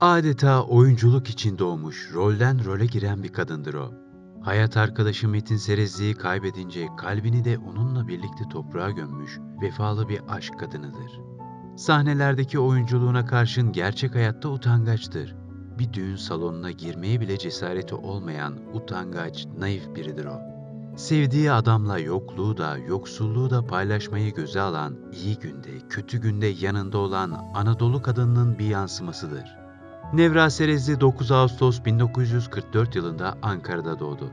Adeta oyunculuk için doğmuş, rolden role giren bir kadındır o. Hayat arkadaşı Metin Serezli'yi kaybedince kalbini de onunla birlikte toprağa gömmüş, vefalı bir aşk kadınıdır. Sahnelerdeki oyunculuğuna karşın gerçek hayatta utangaçtır. Bir düğün salonuna girmeye bile cesareti olmayan utangaç, naif biridir o. Sevdiği adamla yokluğu da, yoksulluğu da paylaşmayı göze alan, iyi günde, kötü günde yanında olan Anadolu kadınının bir yansımasıdır. Nevra Serezli 9 Ağustos 1944 yılında Ankara'da doğdu.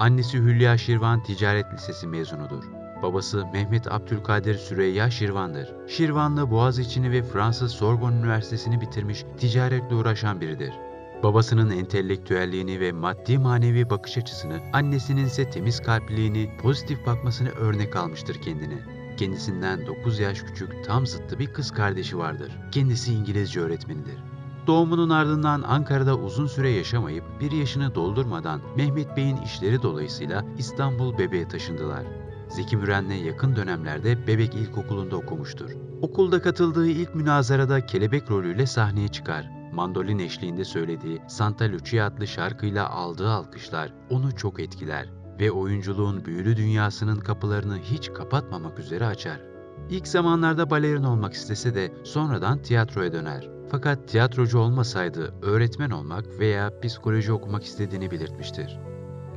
Annesi Hülya Şirvan Ticaret Lisesi mezunudur. Babası Mehmet Abdülkadir Süreyya Şirvan'dır. Şirvanlı Boğaziçi'ni ve Fransız Sorbonne Üniversitesi'ni bitirmiş, ticaretle uğraşan biridir. Babasının entelektüelliğini ve maddi manevi bakış açısını, annesinin ise temiz kalpliliğini, pozitif bakmasını örnek almıştır kendine. Kendisinden 9 yaş küçük tam zıttı bir kız kardeşi vardır. Kendisi İngilizce öğretmenidir. Doğumunun ardından Ankara'da uzun süre yaşamayıp 1 yaşını doldurmadan Mehmet Bey'in işleri dolayısıyla İstanbul Bebek'e taşındılar. Zeki Müren'le yakın dönemlerde Bebek İlkokulu'nda okumuştur. Okulda katıldığı ilk münazarada kelebek rolüyle sahneye çıkar. Mandolin eşliğinde söylediği Santa Lucia adlı şarkıyla aldığı alkışlar onu çok etkiler ve oyunculuğun büyülü dünyasının kapılarını hiç kapatmamak üzere açar. İlk zamanlarda balerin olmak istese de sonradan tiyatroya döner. Fakat tiyatrocu olmasaydı öğretmen olmak veya psikoloji okumak istediğini belirtmiştir.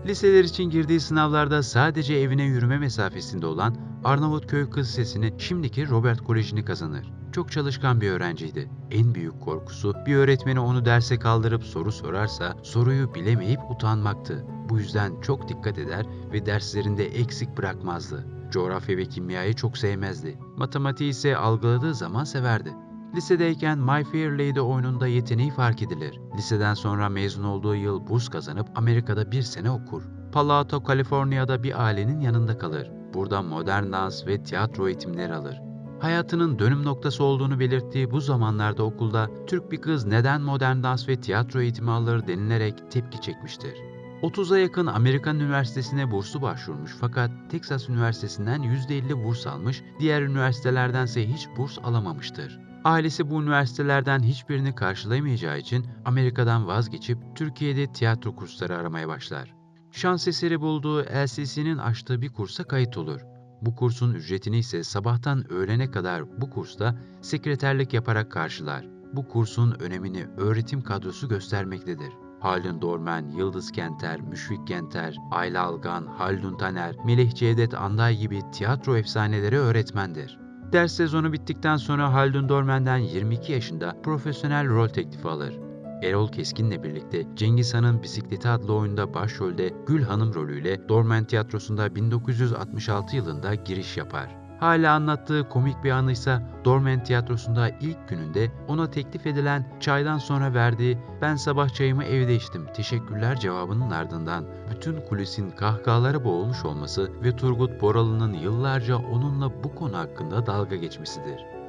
Liseler için girdiği sınavlarda sadece evine yürüme mesafesinde olan Arnavutköy Kız Lisesi'ni, şimdiki Robert Koleji'ni kazanır. Çok çalışkan bir öğrenciydi. En büyük korkusu bir öğretmeni onu derse kaldırıp soru sorarsa soruyu bilemeyip utanmaktı. Bu yüzden çok dikkat eder ve derslerinde eksik bırakmazdı. Coğrafya ve kimyayı çok sevmezdi. Matematiği ise algıladığı zaman severdi. Lisedeyken My Fair Lady oyununda yeteneği fark edilir. Liseden sonra mezun olduğu yıl burs kazanıp Amerika'da 1 sene okur. Palo Alto, Kaliforniya'da bir ailenin yanında kalır. Burada modern dans ve tiyatro eğitimleri alır. Hayatının dönüm noktası olduğunu belirttiği bu zamanlarda okulda Türk bir kız neden modern dans ve tiyatro eğitimi alır denilerek tepki çekmiştir. 30'a yakın Amerikan Üniversitesi'ne burslu başvurmuş fakat Texas Üniversitesi'nden %50 burs almış, diğer üniversitelerdense hiç burs alamamıştır. Ailesi bu üniversitelerden hiçbirini karşılayamayacağı için Amerika'dan vazgeçip Türkiye'de tiyatro kursları aramaya başlar. Şans eseri bulduğu LCC'nin açtığı bir kursa kayıt olur. Bu kursun ücretini ise sabahtan öğlene kadar bu kursta sekreterlik yaparak karşılar. Bu kursun önemini öğretim kadrosu göstermektedir. Haldun Dorman, Yıldız Kenter, Müşfik Kenter, Ayla Algan, Haldun Taner, Melih Cevdet Anday gibi tiyatro efsaneleri öğretmendir. Ders sezonu bittikten sonra Haldun Dorman'dan 22 yaşında profesyonel rol teklifi alır. Erol Keskin'le birlikte Cengiz Han'ın Bisikleti adlı oyunda başrolde Gül Hanım rolüyle Dorman Tiyatrosu'nda 1966 yılında giriş yapar. Hala anlattığı komik bir anıysa Dorman Tiyatrosu'nda ilk gününde ona teklif edilen çaydan sonra verdiği "ben sabah çayımı evde içtim, teşekkürler" cevabının ardından bütün kulisin kahkahalara boğulmuş olması ve Turgut Boralı'nın yıllarca onunla bu konu hakkında dalga geçmesidir.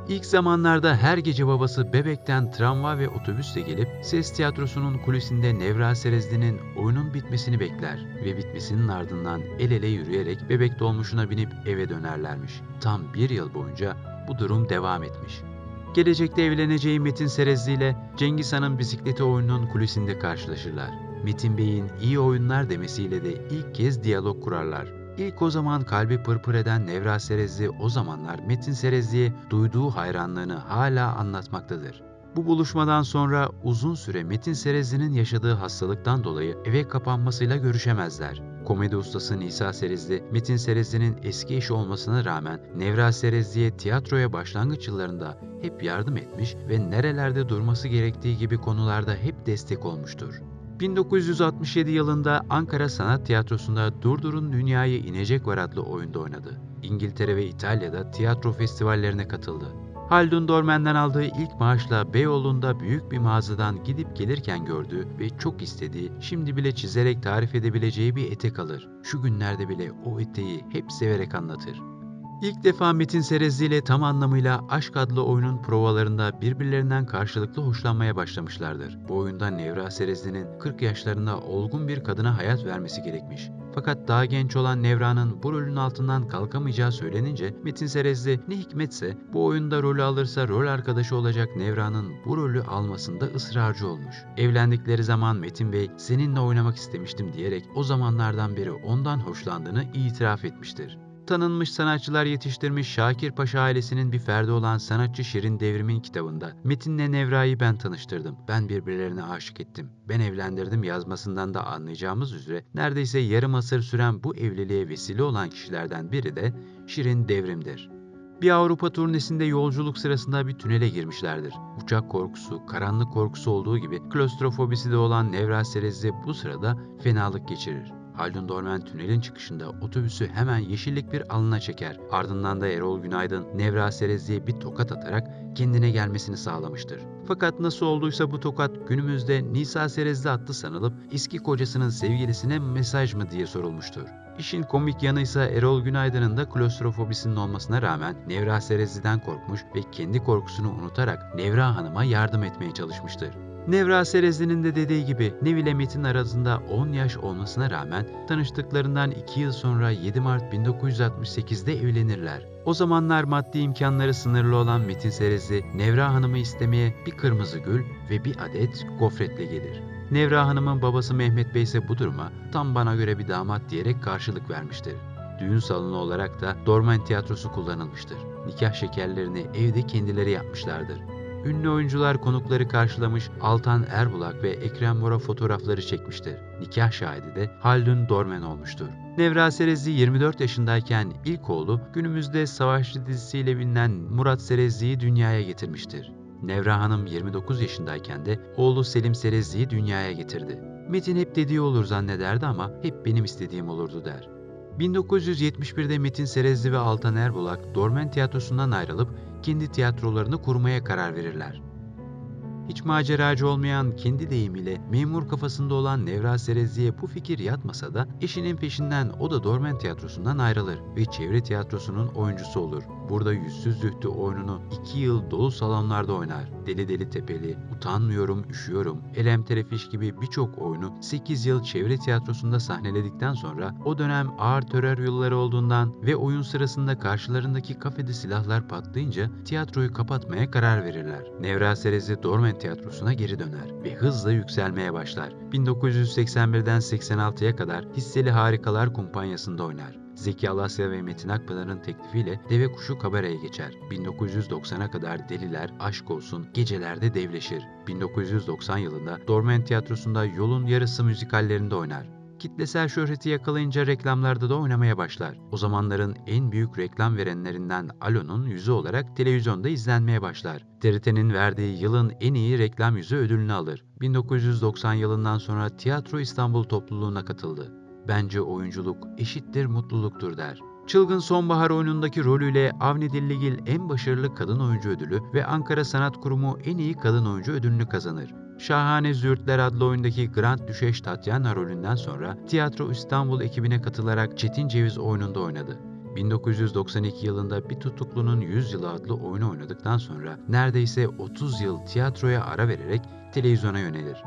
İlk zamanlarda her gece babası Bebek'ten tramvay ve otobüsle gelip Ses Tiyatrosu'nun kulisinde Nevra Serezli'nin oyunun bitmesini bekler ve bitmesinin ardından el ele yürüyerek Bebek dolmuşuna binip eve dönerlermiş. Tam 1 yıl boyunca bu durum devam etmiş. Gelecekte evleneceği Metin Serezli ile Cengiz Han'ın Bisikleti oyununun kulisinde karşılaşırlar. Metin Bey'in iyi oyunlar demesiyle de ilk kez diyalog kurarlar. İlk o zaman kalbi pırpır eden Nevra Serezli o zamanlar Metin Serezli'ye duyduğu hayranlığını hala anlatmaktadır. Bu buluşmadan sonra uzun süre Metin Serezli'nin yaşadığı hastalıktan dolayı eve kapanmasıyla görüşemezler. Komedi ustası Nisa Serezli, Metin Serezli'nin eski eşi olmasına rağmen Nevra Serezli'ye tiyatroya başlangıç yıllarında hep yardım etmiş ve nerelerde durması gerektiği gibi konularda hep destek olmuştur. 1967 yılında Ankara Sanat Tiyatrosu'nda Durdurun Dünyayı İnecek Var adlı oyunda oynadı. İngiltere ve İtalya'da tiyatro festivallerine katıldı. Haldun Dorman'dan aldığı ilk maaşla Beyoğlu'nda büyük bir mağazadan gidip gelirken gördüğü ve çok istediği, şimdi bile çizerek tarif edebileceği bir etek alır. Şu günlerde bile o eteği hep severek anlatır. İlk defa Metin Serezli ile tam anlamıyla Aşk adlı oyunun provalarında birbirlerinden karşılıklı hoşlanmaya başlamışlardır. Bu oyunda Nevra Serezli'nin 40 yaşlarında olgun bir kadına hayat vermesi gerekmiş. Fakat daha genç olan Nevra'nın bu rolün altından kalkamayacağı söylenince Metin Serezli ne hikmetse bu oyunda rolü alırsa rol arkadaşı olacak Nevra'nın bu rolü almasında ısrarcı olmuş. Evlendikleri zaman Metin Bey seninle oynamak istemiştim diyerek o zamanlardan beri ondan hoşlandığını itiraf etmiştir. Tanınmış sanatçılar yetiştirmiş Şakir Paşa ailesinin bir ferdi olan sanatçı Şirin Devrim'in kitabında Metin'le Nevra'yı ben tanıştırdım. Ben birbirlerine aşık ettim. Ben evlendirdim yazmasından da anlayacağımız üzere neredeyse yarım asır süren bu evliliğe vesile olan kişilerden biri de Şirin Devrim'dir. Bir Avrupa turnesinde yolculuk sırasında bir tünele girmişlerdir. Uçak korkusu, karanlık korkusu olduğu gibi klostrofobisi de olan Nevra Serezli bu sırada fenalık geçirir. Haldun Dormen tünelin çıkışında otobüsü hemen yeşillik bir alana çeker. Ardından da Erol Günaydın Nevra Serezli'ye bir tokat atarak kendine gelmesini sağlamıştır. Fakat nasıl olduysa bu tokat günümüzde Nisa Serezli attı sanılıp eski kocasının sevgilisine mesaj mı diye sorulmuştur. İşin komik yanı ise Erol Günaydın'ın da klostrofobisinin olmasına rağmen Nevra Serezli'den korkmuş ve kendi korkusunu unutarak Nevra Hanım'a yardım etmeye çalışmıştır. Nevra Serezli'nin de dediği gibi Nev ile Metin arasında 10 yaş olmasına rağmen tanıştıklarından 2 yıl sonra 7 Mart 1968'de evlenirler. O zamanlar maddi imkanları sınırlı olan Metin Serezli, Nevra Hanım'ı istemeye bir kırmızı gül ve bir adet gofretle gelir. Nevra Hanım'ın babası Mehmet Bey ise bu duruma tam bana göre bir damat diyerek karşılık vermiştir. Düğün salonu olarak da Dormen Tiyatrosu kullanılmıştır. Nikah şekerlerini evde kendileri yapmışlardır. Ünlü oyuncular konukları karşılamış, Altan Erbulak ve Ekrem Bora fotoğrafları çekmiştir. Nikah şahidi de Haldun Dormen olmuştur. Nevra Serezli 24 yaşındayken ilk oğlu günümüzde Savaşçı dizisiyle bilinen Murat Serezli'yi dünyaya getirmiştir. Nevra Hanım 29 yaşındayken de oğlu Selim Serezli'yi dünyaya getirdi. Metin hep dediği olur zannederdi ama hep benim istediğim olurdu der. 1971'de Metin Serezli ve Altan Erbulak Dormen Tiyatrosu'ndan ayrılıp kendi tiyatrolarını kurmaya karar verirler. Hiç maceracı olmayan, kendi deyimiyle memur kafasında olan Nevra Serezli'ye bu fikir yatmasa da eşinin peşinden o da Dormen Tiyatrosu'ndan ayrılır ve çevre tiyatrosunun oyuncusu olur. Burada Yüzsüz Zühtü oyununu 2 yıl dolu salonlarda oynar. Deli Deli Tepeli, Utanmıyorum, Üşüyorum, Elem Terefiş gibi birçok oyunu 8 yıl çevre tiyatrosunda sahneledikten sonra o dönem ağır terör yılları olduğundan ve oyun sırasında karşılarındaki kafede silahlar patlayınca tiyatroyu kapatmaya karar verirler. Nevra Serezli Dormen Tiyatrosu'na geri döner ve hızla yükselmeye başlar. 1981'den 86'ya kadar Hisseli Harikalar Kumpanyası'nda oynar. Zeki Alasya ve Metin Akpınar'ın teklifiyle Deve Kuşu kabareye geçer. 1990'a kadar Deliler, Aşk Olsun, Gecelerde devleşir. 1990 yılında Dormen Tiyatrosu'nda Yolun Yarısı müzikallerinde oynar. Kitlesel şöhreti yakalayınca reklamlarda da oynamaya başlar. O zamanların en büyük reklam verenlerinden Alo'nun yüzü olarak televizyonda izlenmeye başlar. TRT'nin verdiği yılın en iyi reklam yüzü ödülünü alır. 1990 yılından sonra Tiyatro İstanbul topluluğuna katıldı. Bence oyunculuk eşittir mutluluktur der. Çılgın Sonbahar oyunundaki rolüyle Avni Dilligil en başarılı kadın oyuncu ödülü ve Ankara Sanat Kurumu en iyi kadın oyuncu ödülünü kazanır. Şahane Züğürtler adlı oyundaki Grand Düşeş Tatyana rolünden sonra Tiyatro İstanbul ekibine katılarak Çetin Ceviz oyununda oynadı. 1992 yılında Bir Tutuklunun 100 Yılı adlı oyunu oynadıktan sonra neredeyse 30 yıl tiyatroya ara vererek televizyona yönelir.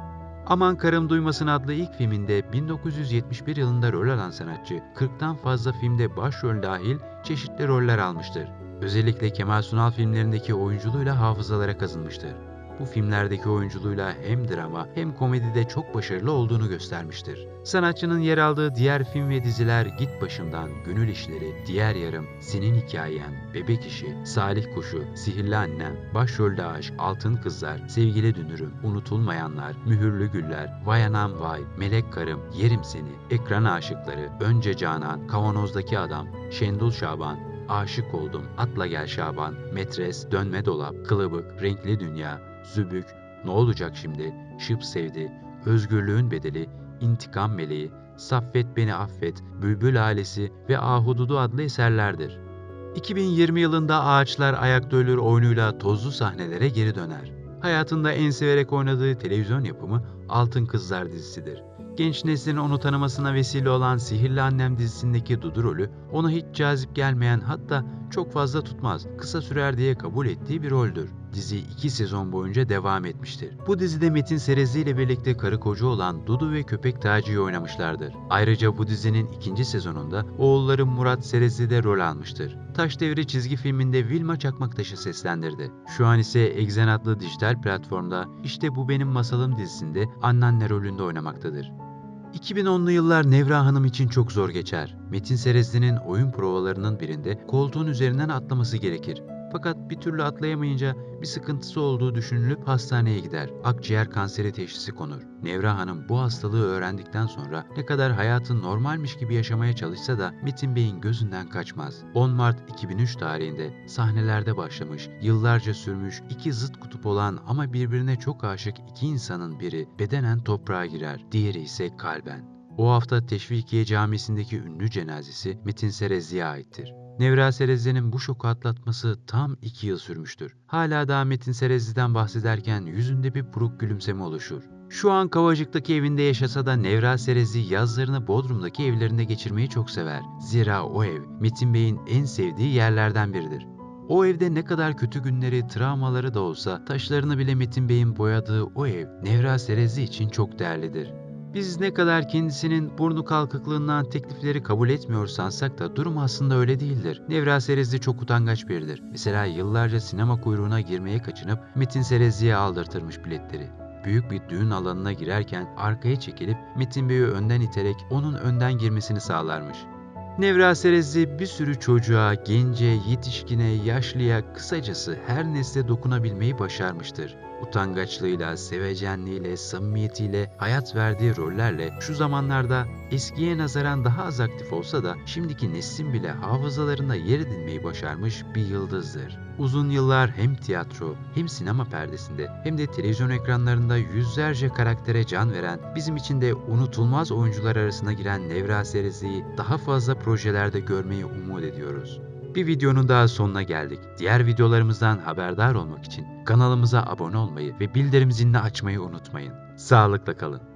Aman Karım Duymasın adlı ilk filminde 1971 yılında rol alan sanatçı 40'tan fazla filmde başrol dahil çeşitli roller almıştır. Özellikle Kemal Sunal filmlerindeki oyunculuğuyla hafızalara kazınmıştır. Bu filmlerdeki oyunculuğuyla hem drama hem komedide çok başarılı olduğunu göstermiştir. Sanatçının yer aldığı diğer film ve diziler Git Başımdan, Gönül İşleri, Diğer Yarım, Senin Hikayen, Bebek İşi, Salih Kuşu, Sihirli Annem, Başrolde Aşk, Altın Kızlar, Sevgili Dünürüm, Unutulmayanlar, Mühürlü Güller, Vay Anam Vay, Melek Karım, Yerim Seni, Ekran Aşıkları, Önce Canan, Kavanozdaki Adam, Şendul Şaban, Aşık Oldum, Atla Gel Şaban, Metres, Dönme Dolap, Kılıbık, Renkli Dünya, Zübük, Ne Olacak Şimdi, Şıp Sevdi, Özgürlüğün Bedeli, İntikam Meleği, Saffet Beni Affet, Bülbül Ailesi ve Ahududu adlı eserlerdir. 2020 yılında Ağaçlar Ayakta Ölür oyunuyla tozlu sahnelere geri döner. Hayatında en severek oynadığı televizyon yapımı Altın Kızlar dizisidir. Genç neslin onu tanımasına vesile olan Sihirli Annem dizisindeki Dudu rolü ona hiç cazip gelmeyen, hatta çok fazla tutmaz, kısa sürer diye kabul ettiği bir roldür. Dizi 2 sezon boyunca devam etmiştir. Bu dizide Metin Serezli ile birlikte karı koca olan Dudu ve Köpek Taci'yi oynamışlardır. Ayrıca bu dizinin 2. sezonunda oğulları Murat Serezli de rol almıştır. Taş Devri çizgi filminde Vilma Çakmaktaş'ı seslendirdi. Şu an ise Exen adlı dijital platformda İşte Bu Benim Masalım dizisinde anneanne rolünde oynamaktadır. 2010'lu yıllar Nevra Hanım için çok zor geçer. Metin Serezli'nin oyun provalarının birinde koltuğun üzerinden atlaması gerekir. Fakat bir türlü atlayamayınca bir sıkıntısı olduğu düşünülüp hastaneye gider. Akciğer kanseri teşhisi konur. Nevra Hanım bu hastalığı öğrendikten sonra ne kadar hayatı normalmiş gibi yaşamaya çalışsa da Metin Bey'in gözünden kaçmaz. 10 Mart 2003 tarihinde sahnelerde başlamış, yıllarca sürmüş, iki zıt kutup olan ama birbirine çok aşık iki insanın biri bedenen toprağa girer, diğeri ise kalben. O hafta Teşvikiye Camisi'ndeki ünlü cenazesi Metin Serezli'ye aittir. Nevra Serezli'nin bu şoku atlatması tam 2 yıl sürmüştür. Hala daha Metin Serezli'den bahsederken yüzünde bir buruk gülümseme oluşur. Şu an Kavacık'taki evinde yaşasa da Nevra Serezli yazlarını Bodrum'daki evlerinde geçirmeyi çok sever. Zira o ev Metin Bey'in en sevdiği yerlerden biridir. O evde ne kadar kötü günleri, travmaları da olsa taşlarını bile Metin Bey'in boyadığı o ev Nevra Serezli için çok değerlidir. Biz ne kadar kendisinin burnu kalkıklığından teklifleri kabul etmiyor sansak da durum aslında öyle değildir. Nevra Serezli çok utangaç biridir. Mesela yıllarca sinema kuyruğuna girmeye kaçınıp Metin Serezli'ye aldırtırmış biletleri. Büyük bir düğün alanına girerken arkaya çekilip Metin Bey'i önden iterek onun önden girmesini sağlarmış. Nevra Serezli bir sürü çocuğa, gence, yetişkine, yaşlıya, kısacası her nesle dokunabilmeyi başarmıştır. Utangaçlığıyla, sevecenliğiyle, samimiyetiyle, hayat verdiği rollerle şu zamanlarda eskiye nazaran daha az aktif olsa da şimdiki neslin bile hafızalarında yer edinmeyi başarmış bir yıldızdır. Uzun yıllar hem tiyatro hem sinema perdesinde hem de televizyon ekranlarında yüzlerce karaktere can veren, bizim için de unutulmaz oyuncular arasına giren Nevra Serezli'yi daha fazla projelerde görmeyi umut ediyoruz. Bir videonun daha sonuna geldik. Diğer videolarımızdan haberdar olmak için kanalımıza abone olmayı ve bildirim zilini açmayı unutmayın. Sağlıkla kalın.